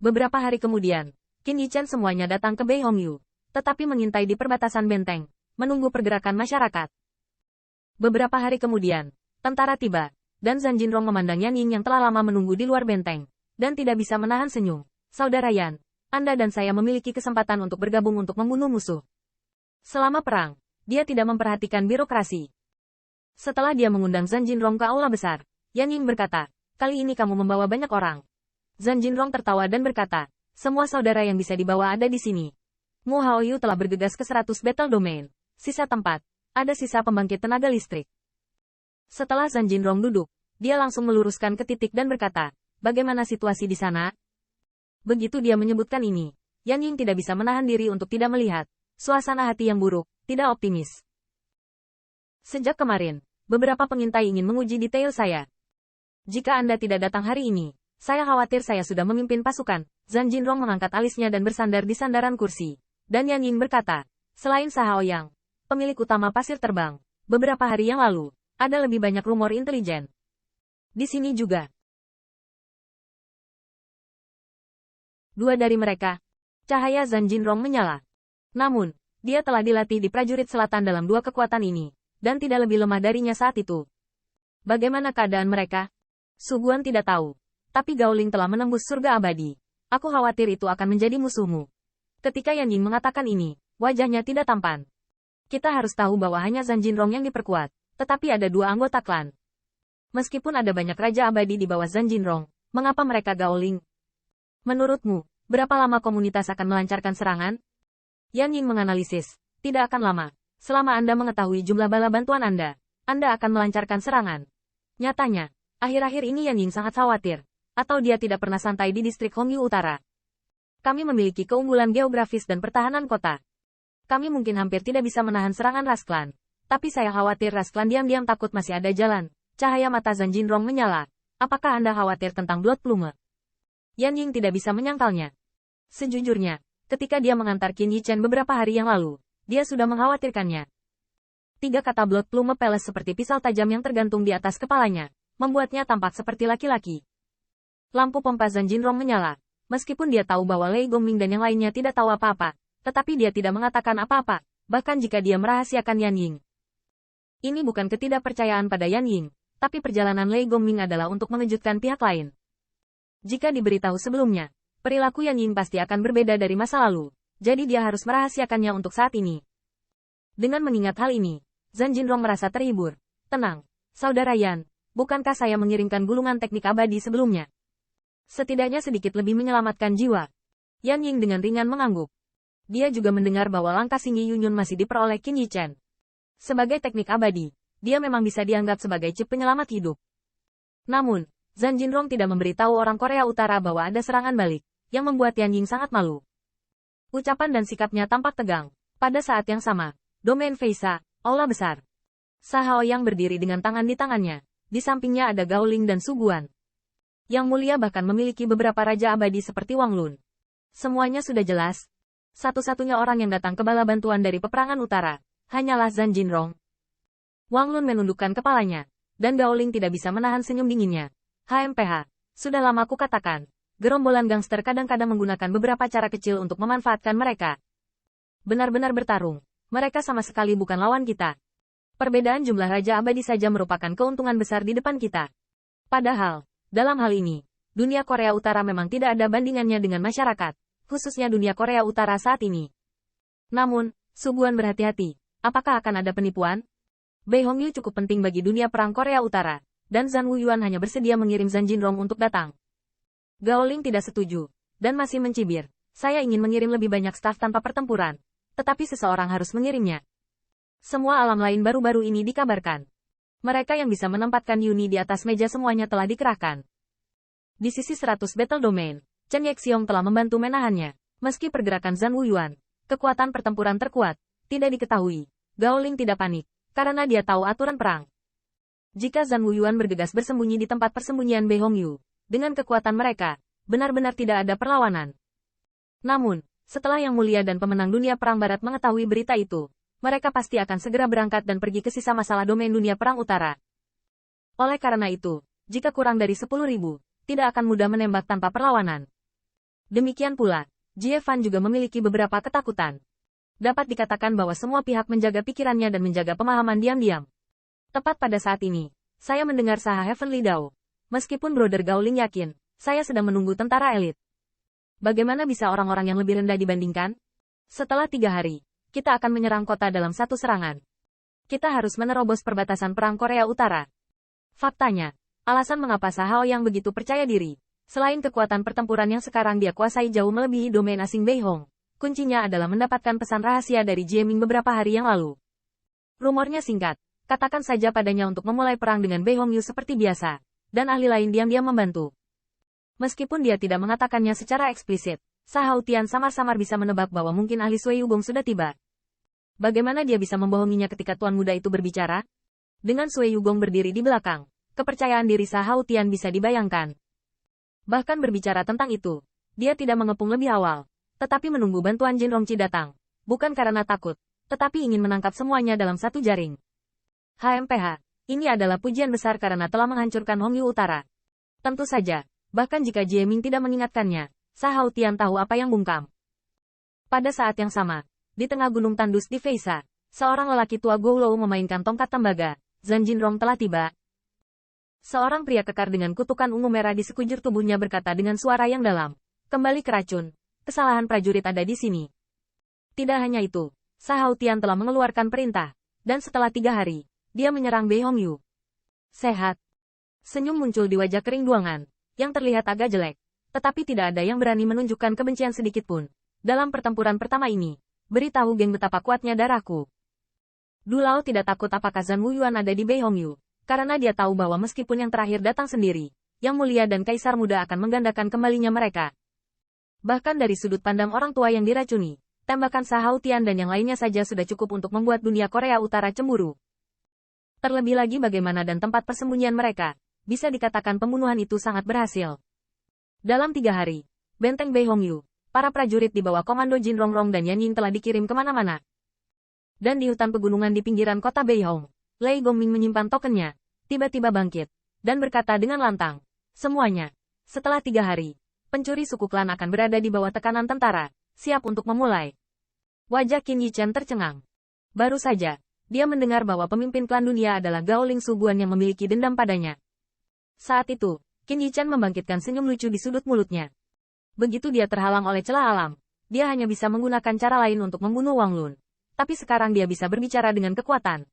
Beberapa hari kemudian, Qin Yichen semuanya datang ke Bei Hongyu, tetapi mengintai di perbatasan benteng, menunggu pergerakan masyarakat. Beberapa hari kemudian, tentara tiba, dan Zhan Jinrong memandang Yan Ying yang telah lama menunggu di luar benteng, dan tidak bisa menahan senyum. Saudara Yan, Anda dan saya memiliki kesempatan untuk bergabung untuk membunuh musuh. Selama perang, dia tidak memperhatikan birokrasi. Setelah dia mengundang Zhan Jinrong ke aula besar, Yan Ying berkata, kali ini kamu membawa banyak orang. Zhan Jinrong tertawa dan berkata, semua saudara yang bisa dibawa ada di sini. Mu Haoyu telah bergegas ke 100 battle domain. Sisa tempat, ada sisa pembangkit tenaga listrik. Setelah Zhan Jinrong duduk, dia langsung meluruskan ke titik dan berkata, bagaimana situasi di sana? Begitu dia menyebutkan ini, Yan Ying tidak bisa menahan diri untuk tidak melihat suasana hati yang buruk, tidak optimis. Sejak kemarin, beberapa pengintai ingin menguji detail saya. Jika Anda tidak datang hari ini, saya khawatir saya sudah memimpin pasukan. Zhan Jinrong mengangkat alisnya dan bersandar di sandaran kursi. Dan Yan Ying berkata, selain Sahao Yang, pemilik utama pasir terbang, beberapa hari yang lalu, ada lebih banyak rumor intelijen. Di sini juga. Dua dari mereka, cahaya Zhan Jinrong menyala. Namun, dia telah dilatih di prajurit selatan dalam dua kekuatan ini, dan tidak lebih lemah darinya saat itu. Bagaimana keadaan mereka? Su Guan tidak tahu. Tapi Gao Ling telah menembus surga abadi. Aku khawatir itu akan menjadi musuhmu. Ketika Yan Ying mengatakan ini, wajahnya tidak tampan. Kita harus tahu bahwa hanya Zhan Jinrong yang diperkuat, tetapi ada dua anggota klan. Meskipun ada banyak raja abadi di bawah Zhan Jinrong, mengapa mereka Gao Ling? Menurutmu, berapa lama komunitas akan melancarkan serangan? Yan Ying menganalisis, tidak akan lama. Selama Anda mengetahui jumlah bala bantuan Anda akan melancarkan serangan. Nyatanya, akhir-akhir ini Yan Ying sangat khawatir. Atau dia tidak pernah santai di distrik Hongyu Utara. Kami memiliki keunggulan geografis dan pertahanan kota. Kami mungkin hampir tidak bisa menahan serangan ras klan. Tapi saya khawatir ras klan diam-diam takut masih ada jalan. Cahaya mata Zhan Jinrong menyala. Apakah Anda khawatir tentang Blood Plume? Yan Ying tidak bisa menyangkalnya. Sejujurnya, ketika dia mengantar Qin Yichen beberapa hari yang lalu, dia sudah mengkhawatirkannya. Tiga kata Blood Plume Palace seperti pisau tajam yang tergantung di atas kepalanya, membuatnya tampak seperti laki-laki. Lampu pompa Zhan Jinrong menyala. Meskipun dia tahu bahwa Lei Gongming dan yang lainnya tidak tahu apa-apa, tetapi dia tidak mengatakan apa-apa, bahkan jika dia merahasiakan Yan Ying. Ini bukan ketidakpercayaan pada Yan Ying, tapi perjalanan Lei Gongming adalah untuk mengejutkan pihak lain. Jika diberitahu sebelumnya, perilaku Yan Ying pasti akan berbeda dari masa lalu, jadi dia harus merahasiakannya untuk saat ini. Dengan mengingat hal ini, Zhan Jinrong merasa terhibur. Tenang, Saudara Yan, bukankah saya mengirimkan gulungan teknik abadi sebelumnya? Setidaknya sedikit lebih menyelamatkan jiwa. Yan Ying dengan ringan mengangguk. Dia juga mendengar bahwa langkah Singyi Yunyun masih diperoleh Qin Yichen. Sebagai teknik abadi, dia memang bisa dianggap sebagai chip penyelamat hidup. Namun, Zhan Jinrong tidak memberitahu orang Korea Utara bahwa ada serangan balik, yang membuat Yan Ying sangat malu. Ucapan dan sikapnya tampak tegang. Pada saat yang sama, domain Feisa, aula besar. Sahao Yang berdiri dengan tangan di tangannya. Di sampingnya ada Gao Ling dan Su Guan. Yang mulia bahkan memiliki beberapa raja abadi seperti Wang Lun. Semuanya sudah jelas. Satu-satunya orang yang datang ke bala bantuan dari peperangan utara, hanyalah Zhan Jinrong. Wang Lun menundukkan kepalanya, dan Gao Ling tidak bisa menahan senyum dinginnya. HMPH, sudah lama aku katakan, gerombolan gangster kadang-kadang menggunakan beberapa cara kecil untuk memanfaatkan mereka. Benar-benar bertarung, mereka sama sekali bukan lawan kita. Perbedaan jumlah raja abadi saja merupakan keuntungan besar di depan kita. Padahal, dalam hal ini, dunia Korea Utara memang tidak ada bandingannya dengan masyarakat, khususnya dunia Korea Utara saat ini. Namun, Su Guan berhati-hati, apakah akan ada penipuan? Bei Hongyu cukup penting bagi dunia perang Korea Utara, dan Zhan Wuyuan hanya bersedia mengirim Zhan Jinrong untuk datang. Gao Ling tidak setuju, dan masih mencibir, saya ingin mengirim lebih banyak staf tanpa pertempuran, tetapi seseorang harus mengirimnya. Semua alam lain baru-baru ini dikabarkan. Mereka yang bisa menempatkan Yuni di atas meja semuanya telah dikerahkan. Di sisi 100 battle domain, Chen Yexiong telah membantu menahannya. Meski pergerakan Zhan Wuyuan, kekuatan pertempuran terkuat, tidak diketahui. Gao Ling tidak panik, karena dia tahu aturan perang. Jika Zhan Wuyuan bergegas bersembunyi di tempat persembunyian Bei Hongyu, dengan kekuatan mereka, benar-benar tidak ada perlawanan. Namun, setelah Yang Mulia dan pemenang dunia perang barat mengetahui berita itu, mereka pasti akan segera berangkat dan pergi ke sisa masalah domain dunia perang utara. Oleh karena itu, jika kurang dari 10.000, tidak akan mudah menembak tanpa perlawanan. Demikian pula, Jie Fan juga memiliki beberapa ketakutan. Dapat dikatakan bahwa semua pihak menjaga pikirannya dan menjaga pemahaman diam-diam. Tepat pada saat ini, saya mendengar saha Heavenly Dao. Meskipun Brother Gaoling yakin, saya sedang menunggu tentara elit. Bagaimana bisa orang-orang yang lebih rendah dibandingkan? Setelah 3 hari, kita akan menyerang kota dalam satu serangan. Kita harus menerobos perbatasan perang Korea Utara. Faktanya, alasan mengapa Sahao yang begitu percaya diri, selain kekuatan pertempuran yang sekarang dia kuasai jauh melebihi domain asing Bei Hong, kuncinya adalah mendapatkan pesan rahasia dari Jie Ming beberapa hari yang lalu. Rumornya singkat, katakan saja padanya untuk memulai perang dengan Bei Hong Yu seperti biasa, dan ahli lain diam-diam membantu. Meskipun dia tidak mengatakannya secara eksplisit, Sahao Tian samar-samar bisa menebak bahwa mungkin ahli Sui Yugong sudah tiba. Bagaimana dia bisa membohonginya ketika tuan muda itu berbicara? Dengan Sui Yugong berdiri di belakang, kepercayaan diri Sahao Tian bisa dibayangkan. Bahkan berbicara tentang itu, dia tidak mengepung lebih awal, tetapi menunggu bantuan Jin Rongqi datang, bukan karena takut, tetapi ingin menangkap semuanya dalam satu jaring. HMPH, ini adalah pujian besar karena telah menghancurkan Hongyu Utara. Tentu saja, bahkan jika Jie Ming tidak mengingatkannya, Sahao Tian tahu apa yang bungkam. Pada saat yang sama, di tengah gunung tandus di Feisa, seorang lelaki tua Goulo memainkan tongkat tembaga. Zhang Jinrong telah tiba. Seorang pria kekar dengan kutukan ungu merah di sekujur tubuhnya berkata dengan suara yang dalam, "Kembali ke racun. Kesalahan prajurit ada di sini." Tidak hanya itu, Sahao Tian telah mengeluarkan perintah, dan setelah 3 hari, dia menyerang Bei Hong Yu. Sehat. Senyum muncul di wajah kering duangan, yang terlihat agak jelek, tetapi tidak ada yang berani menunjukkan kebencian sedikit pun. Dalam pertempuran pertama ini, beritahu geng betapa kuatnya darahku. Du Lao tidak takut apakah Zhan Wuyuan ada di Bei Hong Yu, karena dia tahu bahwa meskipun yang terakhir datang sendiri, Yang Mulia dan Kaisar Muda akan menggandakan kembalinya mereka. Bahkan dari sudut pandang orang tua yang diracuni, tembakan Sahao Tian dan yang lainnya saja sudah cukup untuk membuat dunia Korea Utara cemburu. Terlebih lagi bagaimana dan tempat persembunyian mereka, bisa dikatakan pembunuhan itu sangat berhasil. Dalam 3 hari, benteng Bei Hong Yu, para prajurit di bawah komando Jin Rongrong dan Yan Ying telah dikirim kemana-mana. Dan di hutan pegunungan di pinggiran kota Bei Hong, Lei Gongming menyimpan tokennya, tiba-tiba bangkit, dan berkata dengan lantang, "Semuanya, setelah 3 hari, pencuri suku klan akan berada di bawah tekanan tentara, siap untuk memulai." Wajah Qin Yichen tercengang. Baru saja, dia mendengar bahwa pemimpin klan dunia adalah Gao Ling Suguan yang memiliki dendam padanya. Saat itu, Qin Yichen membangkitkan senyum lucu di sudut mulutnya. Begitu dia terhalang oleh celah alam, dia hanya bisa menggunakan cara lain untuk membunuh Wang Lun. Tapi sekarang dia bisa berbicara dengan kekuatan.